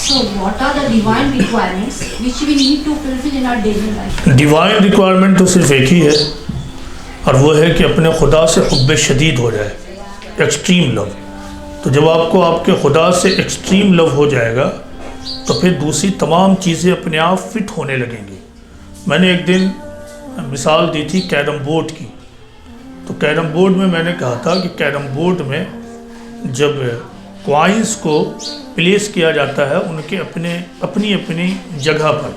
So what are the divine requirements which we need to fulfill in our daily life? Divine requirement تو صرف ایک ہی ہے، اور وہ ہے کہ اپنے خدا سے حب شدید ہو جائے، ایکسٹریم لو۔ تو جب آپ کو آپ کے خدا سے ایکسٹریم لو ہو جائے گا تو پھر دوسری تمام چیزیں اپنے آپ فٹ ہونے لگیں گی۔ میں نے ایک دن مثال دی تھی کیرم بورڈ کی، تو کیرم بورڈ میں نے کہا تھا کہ کیرم بورڈ میں جب کوائنس کو پلیس کیا جاتا ہے ان کے اپنی جگہ پر،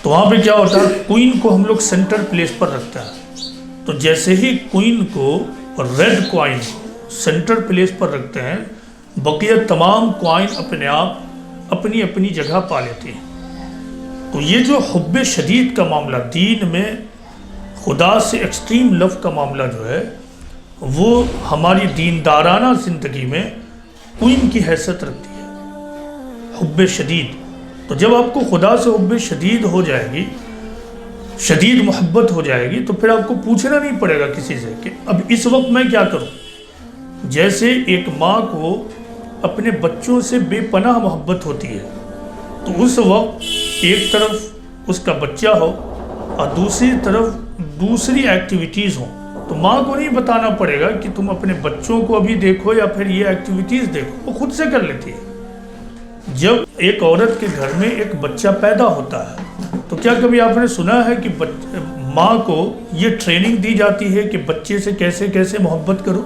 تو وہاں پہ کیا ہوتا ہے، کوئن کو ہم لوگ سینٹر پلیس پر رکھتا ہے، تو جیسے ہی کوئن کو ریڈ کوائن سینٹر پلیس پر رکھتے ہیں، بقیہ تمام کوائن اپنے آپ اپنی جگہ پا لیتے ہیں۔ تو یہ جو حب شدید کا معاملہ دین میں، خدا سے ایکسٹریم لو کا معاملہ جو ہے، وہ ہماری دیندارانہ زندگی میں کوئن کی حیثیت رکھتی ہے، حب شدید۔ تو جب آپ کو خدا سے حب شدید ہو جائے گی، شدید محبت ہو جائے گی، تو پھر آپ کو پوچھنا نہیں پڑے گا کسی سے کہ اب اس وقت میں کیا کروں۔ جیسے ایک ماں کو اپنے بچوں سے بے پناہ محبت ہوتی ہے، تو اس وقت ایک طرف اس کا بچہ ہو اور دوسری طرف دوسری ایکٹیویٹیز ہوں، تو ماں کو نہیں بتانا پڑے گا کہ تم اپنے بچوں کو ابھی دیکھو یا پھر یہ ایکٹیویٹیز دیکھو، وہ خود سے کر لیتی ہے۔ جب ایک عورت کے گھر میں ایک بچہ پیدا ہوتا ہے، تو کیا کبھی آپ نے سنا ہے کہ ماں کو یہ ٹریننگ دی جاتی ہے کہ بچے سے کیسے محبت کرو،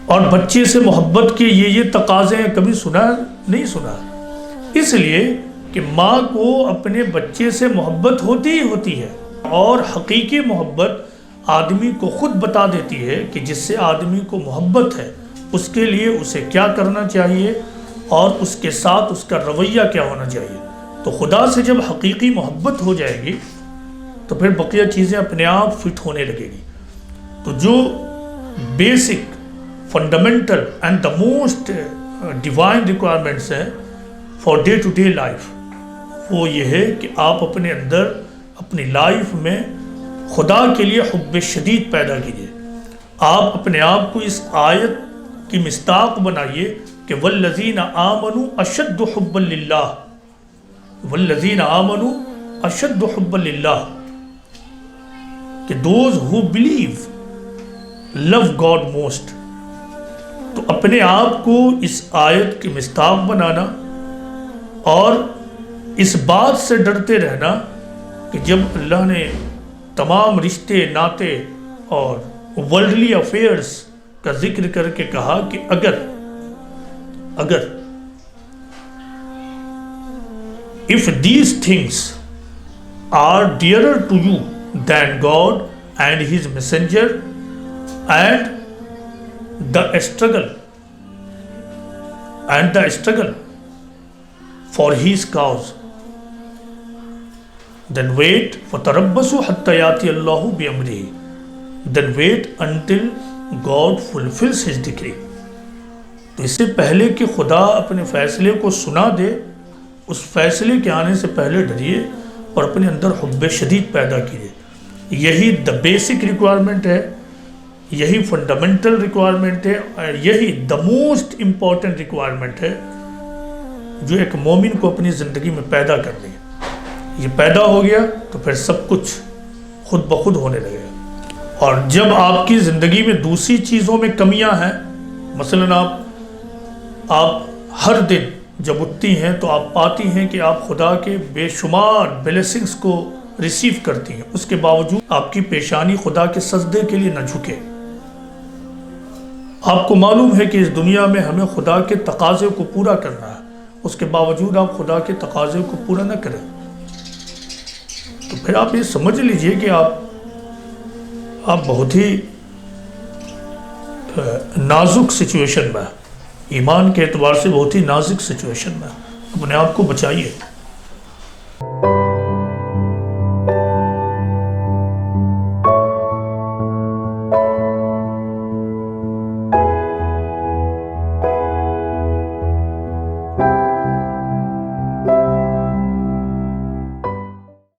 اور بچے سے محبت کے یہ تقاضے ہیں؟ کبھی سنا نہیں سنا۔ اس لیے کہ ماں کو اپنے بچے سے محبت ہوتی ہے، اور حقیقی محبت آدمی کو خود بتا دیتی ہے کہ جس سے آدمی کو محبت ہے اس کے لیے اسے کیا کرنا چاہیے اور اس کے ساتھ اس کا رویہ کیا ہونا چاہیے۔ تو خدا سے جب حقیقی محبت ہو جائے گی تو پھر بقیہ چیزیں اپنے آپ فٹ ہونے لگے گی۔ تو جو basic fundamental and the most divine requirements ہیں for day to day life, وہ یہ ہے کہ آپ اپنے اندر اپنی لائف میں خدا کے لیے حب شدید پیدا کیجئے۔ آپ اپنے آپ کو اس آیت کی مصداق بنائیے کہ والذین آمنوا اشد حبا للہ، والذین آمنوا اشد حبا للہ، کہ those who believe love God most۔ تو اپنے آپ کو اس آیت کی مصداق بنانا اور اس بات سے ڈرتے رہنا کہ جب اللہ نے تمام رشتے ناتے اور ورلڈلی افیئرز کا ذکر کر کے کہا کہ اگر if these things are dearer to you than God and his messenger and the struggle for his cause, then wait فَتَرَبَّصُوا حَتَّى يَأْتِيَ اللَّهُ بِأَمْرِهِ، then wait until God fulfills his decree۔ تو اس سے پہلے کہ خدا اپنے فیصلے کو سنا دے، اس فیصلے کے آنے سے پہلے ڈریے اور اپنے اندر حب شدید پیدا کیجیے۔ یہی دا بیسک ریکوائرمنٹ ہے، یہی فنڈامنٹل ریکوائرمنٹ ہے، اور یہی دا موسٹ امپورٹنٹ ریکوائرمنٹ ہے جو ایک مومن کو اپنی زندگی میں پیدا کرنی ہے۔ یہ پیدا ہو گیا تو پھر سب کچھ خود بخود ہونے لگے گا۔ اور جب آپ کی زندگی میں دوسری چیزوں میں کمیاں ہیں، مثلاً آپ ہر دن جب اٹھتی ہیں تو آپ پاتی ہیں کہ آپ خدا کے بے شمار بلیسنگز کو ریسیو کرتی ہیں، اس کے باوجود آپ کی پیشانی خدا کے سجدے کے لیے نہ جھکے۔ آپ کو معلوم ہے کہ اس دنیا میں ہمیں خدا کے تقاضے کو پورا کرنا ہے، اس کے باوجود آپ خدا کے تقاضے کو پورا نہ کریں، تو پھر آپ یہ سمجھ لیجئے کہ آپ بہت ہی نازک سچویشن میں، ایمان کے اعتبار سے بہت ہی نازک سچویشن میں، اپنے آپ کو بچائیے۔